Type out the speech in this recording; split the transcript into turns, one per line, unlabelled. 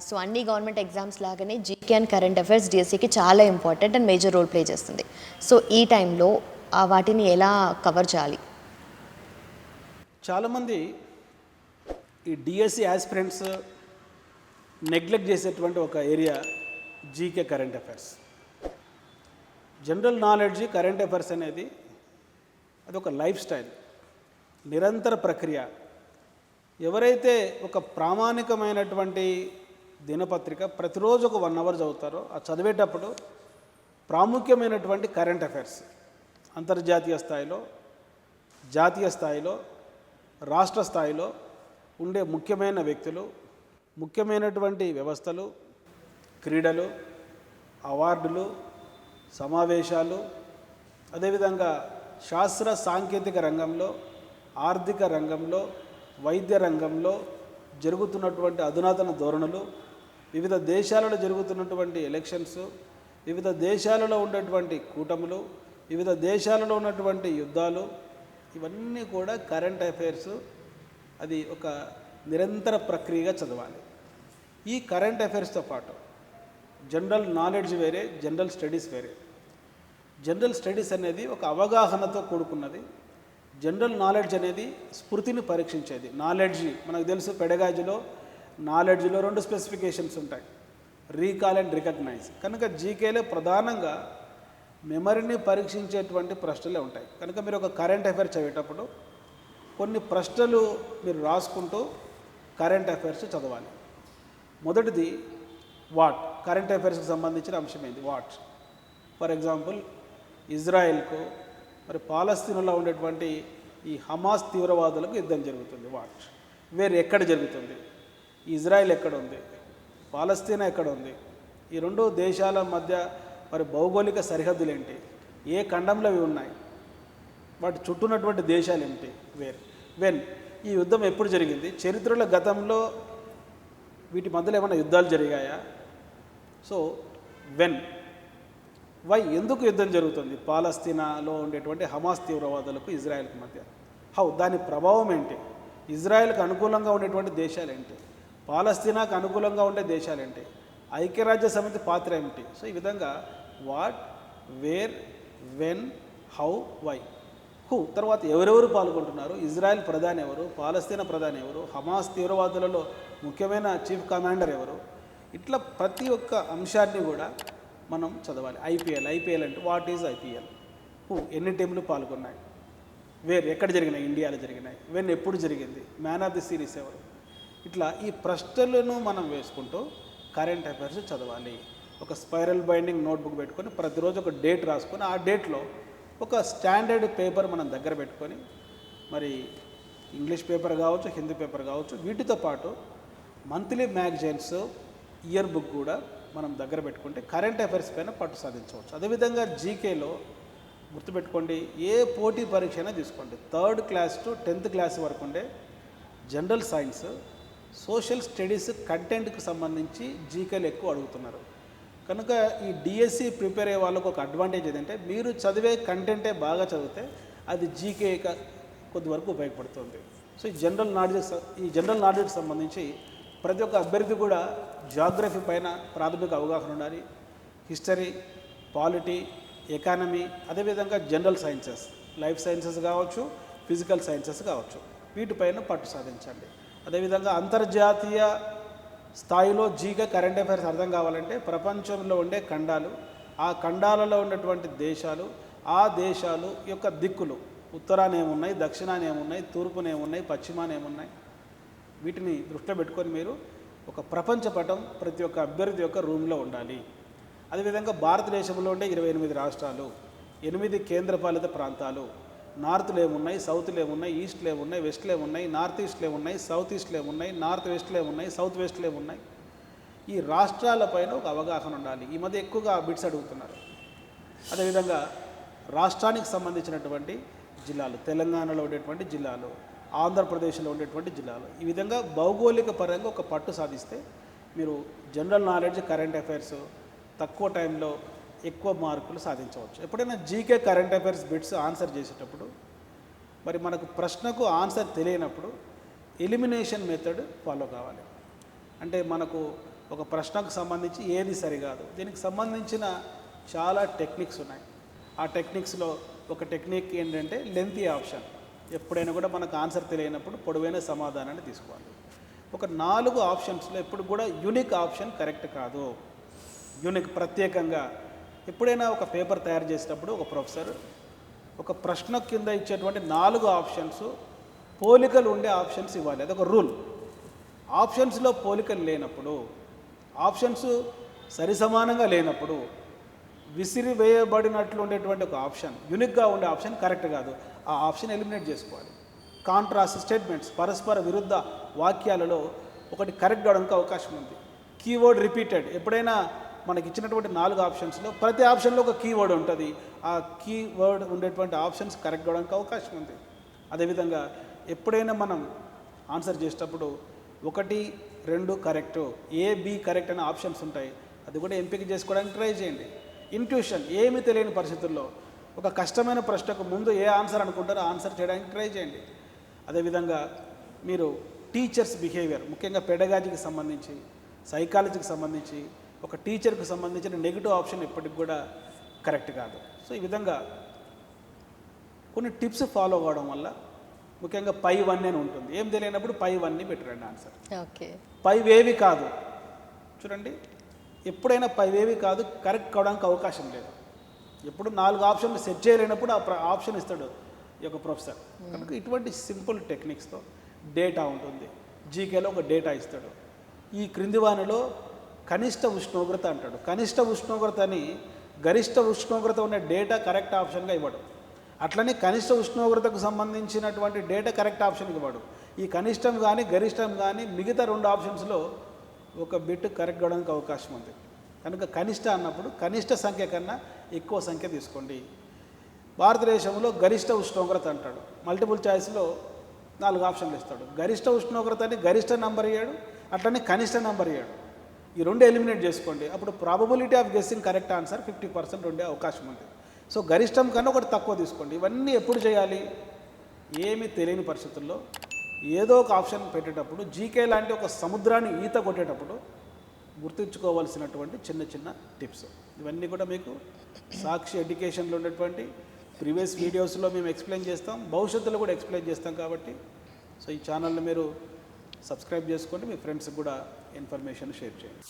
So అన్ని government exams లాగానే GK and current affairs డిఎస్సికి చాలా important and major role play చేస్తుంది. సో ఈ టైంలో వాటిని ఎలా కవర్ చేయాలి?
చాలామంది ఈ డిఎస్సి యాస్పిరెంట్స్ నెగ్లెక్ట్ చేసేటువంటి ఒక area GK current affairs. General knowledge current affairs అనేది అదొక లైఫ్ స్టైల్, నిరంతర ప్రక్రియ. ఎవరైతే ఒక ప్రామాణికమైనటువంటి దినపత్రిక ప్రతిరోజు ఒక 1 అవర్ చదువుతారో ఆ చదివేటప్పుడు ప్రాముఖ్యమైనటువంటి కరెంట్ అఫైర్స్ అంతర్జాతీయ స్థాయిలో, జాతీయ స్థాయిలో, రాష్ట్ర స్థాయిలో ఉండే ముఖ్యమైన వ్యక్తులు, ముఖ్యమైనటువంటి వ్యవస్థలు, క్రీడలు, అవార్డులు, సమావేశాలు, అదేవిధంగా శాస్త్ర సాంకేతిక రంగంలో, ఆర్థిక రంగంలో, వైద్య రంగంలో జరుగుతున్నటువంటి అధునాతన ధోరణులు, వివిధ దేశాలలో జరుగుతున్నటువంటి ఎలక్షన్స్, వివిధ దేశాలలో ఉన్నటువంటి కూటములు, వివిధ దేశాలలో ఉన్నటువంటి యుద్ధాలు, ఇవన్నీ కూడా కరెంట్ అఫైర్స్. అది ఒక నిరంతర ప్రక్రియగా చదవాలి. ఈ కరెంట్ అఫైర్స్తో పాటు జనరల్ నాలెడ్జ్ వేరే, జనరల్ స్టడీస్ వేరే. జనరల్ స్టడీస్ అనేది ఒక అవగాహనతో కూడుకున్నది. జనరల్ నాలెడ్జ్ అనేది స్ఫృతిని పరీక్షించేది. నాలెడ్జ్ మనకు తెలుసు, పెడగాజీలో నాలెడ్జ్లో 2 స్పెసిఫికేషన్స్ ఉంటాయి, రీకాల్ అండ్ రికగ్నైజ్. కనుక జీకేలో ప్రధానంగా మెమరీని పరీక్షించేటువంటి ప్రశ్నలే ఉంటాయి. కనుక మీరు ఒక కరెంట్ అఫైర్ చదివేటప్పుడు కొన్ని ప్రశ్నలు మీరు రాసుకుంటూ కరెంట్ అఫైర్స్ చదవాలి. మొదటిది వాట్. కరెంట్ అఫైర్స్కి సంబంధించిన అంశం ఏంది? వాట్. ఫర్ ఎగ్జాంపుల్, ఇజ్రాయెల్కు మరి పాలస్తీనాలో ఉండేటువంటి ఈ హమాస్ తీవ్రవాదులకు యుద్ధం జరుగుతుంది. వాట్. వేరు ఎక్కడ జరుగుతుంది? ఇజ్రాయెల్ ఎక్కడ ఉంది? పాలస్తీనా ఎక్కడ ఉంది? ఈ 2 దేశాల మధ్య మరి భౌగోళిక సరిహద్దులు ఏంటి? ఏ ఖండంలో ఇవి ఉన్నాయి? వాటి చుట్టూన్నటువంటి దేశాలు ఏంటి? వేర్. వెన్. ఈ యుద్ధం ఎప్పుడు జరిగింది? చరిత్రలో గతంలో వీటి మధ్యలో ఏమైనా యుద్ధాలు జరిగాయా? So when. వై. ఎందుకు యుద్ధం జరుగుతుంది పాలస్తీనాలో ఉండేటువంటి హమాస్ తీవ్రవాదులకు ఇజ్రాయెల్కి మధ్య? హౌ. దాని ప్రభావం ఏంటి? ఇజ్రాయెల్కి అనుకూలంగా ఉండేటువంటి దేశాలు ఏంటి? పాలస్తీనాకు అనుకూలంగా ఉండే దేశాలు ఏంటి? ఐక్యరాజ్య సమితి పాత్ర ఏమిటి? సో ఈ విధంగా what, where, when, how, why, who. తర్వాత ఎవరెవరు పాల్గొంటున్నారు? ఇజ్రాయెల్ ప్రధాని ఎవరు? పాలస్తీనా ప్రధాని ఎవరు? హమాస్ తీవ్రవాదులలో ముఖ్యమైన చీఫ్ కమాండర్ ఎవరు? ఇట్లా ప్రతి ఒక్క అంశాన్ని కూడా మనం చదవాలి. ఐపీఎల్ అంటే వాట్ ఈజ్ ఐపీఎల్? హూ. ఎన్ని టీంలు పాల్గొన్నాయి? వేర్. ఎక్కడ జరిగినాయి? ఇండియాలో జరిగినాయి. వెన్. ఎప్పుడు జరిగింది? మ్యాన్ ఆఫ్ ది సిరీస్ ఎవరు? ఇట్లా ఈ ప్రశ్నలను మనం వేసుకుంటూ కరెంట్ అఫైర్స్ చదవాలి. ఒక స్పైరల్ బైండింగ్ నోట్బుక్ పెట్టుకొని ప్రతిరోజు ఒక డేట్ రాసుకొని ఆ డేట్లో ఒక స్టాండర్డ్ పేపర్ మనం దగ్గర పెట్టుకొని, మరి ఇంగ్లీష్ పేపర్ కావచ్చు, హిందీ పేపర్ కావచ్చు, వీటితో పాటు మంత్లీ మ్యాగజైన్స్, ఇయర్ బుక్ కూడా మనం దగ్గర పెట్టుకుంటే కరెంట్ అఫైర్స్ పైన పట్టు సాధించవచ్చు. అదేవిధంగా జీకేలో గుర్తుపెట్టుకోండి, ఏ పోటీ పరీక్ష అయినా తీసుకోండి, 3rd class to 10th class వరకు ఉండే జనరల్ సైన్స్, సోషల్ స్టడీస్ కంటెంట్కి సంబంధించి జీకేలు ఎక్కువ అడుగుతున్నారు. కనుక ఈ డిఎస్సి ప్రిపేర్ అయ్యే వాళ్ళకు ఒక అడ్వాంటేజ్ ఏంటంటే, మీరు చదివే కంటెంటే బాగా చదివితే అది జీకే కొద్ది వరకు ఉపయోగపడుతుంది. సో ఈ జనరల్ నాలెడ్జ్కి సంబంధించి ప్రతి ఒక్క అభ్యర్థి కూడా జాగ్రఫీ పైన ప్రాథమిక అవగాహన ఉండాలి. హిస్టరీ, పాలిటీ, ఎకానమీ, అదేవిధంగా జనరల్ సైన్సెస్, లైఫ్ సైన్సెస్ కావచ్చు, ఫిజికల్ సైన్సెస్ కావచ్చు, వీటిపైన పట్టు సాధించండి. అదేవిధంగా అంతర్జాతీయ స్థాయిలో జీకే కరెంట్ అఫైర్స్ అర్థం కావాలంటే ప్రపంచంలో ఉండే ఖండాలు, ఆ ఖండాలలో ఉన్నటువంటి దేశాలు, ఆ దేశాలు యొక్క దిక్కులు, ఉత్తరాన ఏమున్నాయి, దక్షిణాన ఏమున్నాయి, తూర్పున ఏమున్నాయి, పశ్చిమాన ఏమున్నాయి, వీటిని దృష్టిలో పెట్టుకొని మీరు ఒక ప్రపంచ పటం ప్రతి ఒక్క అభ్యర్థి యొక్క రూమ్లో ఉండాలి. అదేవిధంగా భారతదేశంలో ఉండే 28 రాష్ట్రాలు, 8 కేంద్రపాలిత ప్రాంతాలు, నార్త్లో ఏమున్నాయి, సౌత్లో ఏమున్నాయి, ఈస్ట్లో ఏమున్నాయి, వెస్ట్లో ఏమున్నాయి, నార్త్ ఈస్ట్లో ఏమున్నాయి, సౌత్ ఈస్ట్లో ఏమున్నాయి, నార్త్ వెస్ట్లో ఏమున్నాయి, సౌత్ వెస్ట్లో ఏమున్నాయి, ఈ రాష్ట్రాలపైన ఒక అవగాహన ఉండాలి. ఈ మధ్య ఎక్కువగా బిట్స్ అడుగుతున్నారు. అదేవిధంగా రాష్ట్రానికి సంబంధించినటువంటి జిల్లాలు, తెలంగాణలో ఉండేటువంటి జిల్లాలు, ఆంధ్రప్రదేశ్లో ఉండేటువంటి జిల్లాలు, ఈ విధంగా భౌగోళిక పరంగా ఒక పట్టు సాధిస్తే మీరు జనరల్ నాలెడ్జ్, కరెంట్ అఫైర్స్ తక్కువ టైంలో ఎక్కువ మార్కులు సాధించవచ్చు. ఎప్పుడైనా GK current affairs bits answer చేసేటప్పుడు మరి మనకు ప్రశ్నకు ఆన్సర్ తెలియనప్పుడు ఎలిమినేషన్ మెథడ్ ఫాలో కావాలి. అంటే మనకు ఒక ప్రశ్నకు సంబంధించి ఏది సరికాదు, దీనికి సంబంధించిన చాలా టెక్నిక్స్ ఉన్నాయి. ఆ టెక్నిక్స్లో ఒక టెక్నిక్ ఏంటంటే లెంతీ ఆప్షన్. ఎప్పుడైనా కూడా మనకు ఆన్సర్ తెలియనప్పుడు పొడవైన సమాధానాన్ని తీసుకోవాలి. ఒక 4 ఆప్షన్స్లో ఎప్పుడు కూడా యూనిక్ ఆప్షన్ కరెక్ట్ కాదు. యూనిక్ ప్రత్యేకంగా ఎప్పుడైనా ఒక పేపర్ తయారు చేసేటప్పుడు ఒక ప్రొఫెసర్ ఒక ప్రశ్న కింద ఇచ్చేటువంటి 4 ఆప్షన్స్ పోలికలు ఉండే ఆప్షన్స్ ఇవ్వాలి. అదొక రూల్. ఆప్షన్స్లో పోలికలు లేనప్పుడు, ఆప్షన్స్ సరిసమానంగా లేనప్పుడు, విసిరివేయబడినట్లు ఉండేటువంటి ఒక ఆప్షన్, యూనిక్గా ఉండే ఆప్షన్ కరెక్ట్ కాదు. ఆ ఆప్షన్ ఎలిమినేట్ చేసుకోవాలి. కాంట్రాస్ట్ స్టేట్మెంట్స్, పరస్పర విరుద్ధ వాక్యాలలో ఒకటి కరెక్ట్ అవడానికి అవకాశం ఉంది. కీవర్డ్ రిపీటెడ్, ఎప్పుడైనా మనకి ఇచ్చినటువంటి 4 ఆప్షన్స్లో ప్రతి ఆప్షన్లో ఒక కీవర్డ్ ఉంటుంది. ఆ కీవర్డ్ ఉండేటువంటి ఆప్షన్స్ కరెక్ట్ అవడానికి అవకాశం ఉంది. అదేవిధంగా ఎప్పుడైనా మనం ఆన్సర్ చేసేటప్పుడు 1, 2 కరెక్ట్, ఏ, బి కరెక్ట్ అనే ఆప్షన్స్ ఉంటాయి. అది కూడా ఎంపిక చేసుకోవడానికి ట్రై చేయండి. ఇంట్యూషన్, ఏమీ తెలియని పరిస్థితుల్లో ఒక కష్టమైన ప్రశ్నకు ముందు ఏ ఆన్సర్ అనుకుంటారో ఆన్సర్ చేయడానికి ట్రై చేయండి. అదేవిధంగా మీరు టీచర్స్ బిహేవియర్, ముఖ్యంగా పెడగాజీకి సంబంధించి, సైకాలజీకి సంబంధించి, ఒక టీచర్కి సంబంధించిన నెగిటివ్ ఆప్షన్ ఎప్పటికి కూడా కరెక్ట్ కాదు. సో ఈ విధంగా కొన్ని టిప్స్ ఫాలో అవ్వడం వల్ల, ముఖ్యంగా పై 1 అని ఉంటుంది. ఏం తెలియనప్పుడు పై 1ని పెట్టరండి ఆన్సర్.
ఓకే,
పైవేవి కాదు. చూడండి, ఎప్పుడైనా పైవేవి కాదు కరెక్ట్ కావడానికి అవకాశం లేదు. ఎప్పుడు 4 ఆప్షన్లు సెట్ చేయలేనప్పుడు ఆ ఆప్షన్ ఇస్తాడు ఈ యొక్క ప్రొఫెసర్. కనుక ఇటువంటి సింపుల్ టెక్నిక్స్తో డేటా ఉంటుంది. జీకేలో ఒక డేటా ఇస్తాడు. ఈ క్రింది వానిలో కనిష్ట ఉష్ణోగ్రత అంటాడు. కనిష్ట ఉష్ణోగ్రతని గరిష్ట ఉష్ణోగ్రత ఉన్న డేటా కరెక్ట్ ఆప్షన్గా ఇవ్వడు. అట్లనే కనిష్ట ఉష్ణోగ్రతకు సంబంధించినటువంటి డేటా కరెక్ట్ ఆప్షన్కి ఇవ్వడు. ఈ కనిష్టం కానీ గరిష్టం కానీ మిగతా 2 ఆప్షన్స్లో ఒక బిట్ కరెక్ట్ కావడానికి అవకాశం ఉంది. కనుక కనిష్ట అన్నప్పుడు కనిష్ట సంఖ్య కన్నా ఎక్కువ సంఖ్య తీసుకోండి. భారతదేశంలో గరిష్ట ఉష్ణోగ్రత అంటాడు. మల్టిపుల్ చాయిస్లో 4 ఆప్షన్లు ఇస్తాడు. గరిష్ట ఉష్ణోగ్రత అని గరిష్ట నెంబర్ ఇయ్యాడు, అట్లనే కనిష్ట నెంబర్ ఇయ్యాడు. ఈ 2 ఎలిమినేట్ చేసుకోండి. అప్పుడు probability of guessing correct answer 50% ఉండే అవకాశం ఉంది. సో గరిష్టం కన్నా ఒకటి తక్కువ తీసుకోండి. ఇవన్నీ ఎప్పుడు చేయాలి? ఏమీ తెలియని పరిస్థితుల్లో ఏదో ఒక ఆప్షన్ పెట్టేటప్పుడు, జీకే లాంటి ఒక సముద్రాన్ని ఈత కొట్టేటప్పుడు గుర్తుంచుకోవాల్సినటువంటి చిన్న చిన్న టిప్స్. ఇవన్నీ కూడా మీకు సాక్షి ఎడ్యుకేషన్లో ఉన్నటువంటి ప్రీవియస్ వీడియోస్లో మేము ఎక్స్ప్లెయిన్ చేస్తాం, భవిష్యత్తులో కూడా ఎక్స్ప్లెయిన్ చేస్తాం. కాబట్టి సో ఈ ఛానల్ని మీరు సబ్స్క్రైబ్ చేసుకోండి, మీ ఫ్రెండ్స్కి కూడా ఇన్ఫర్మేషన్ షేర్ చేయండి.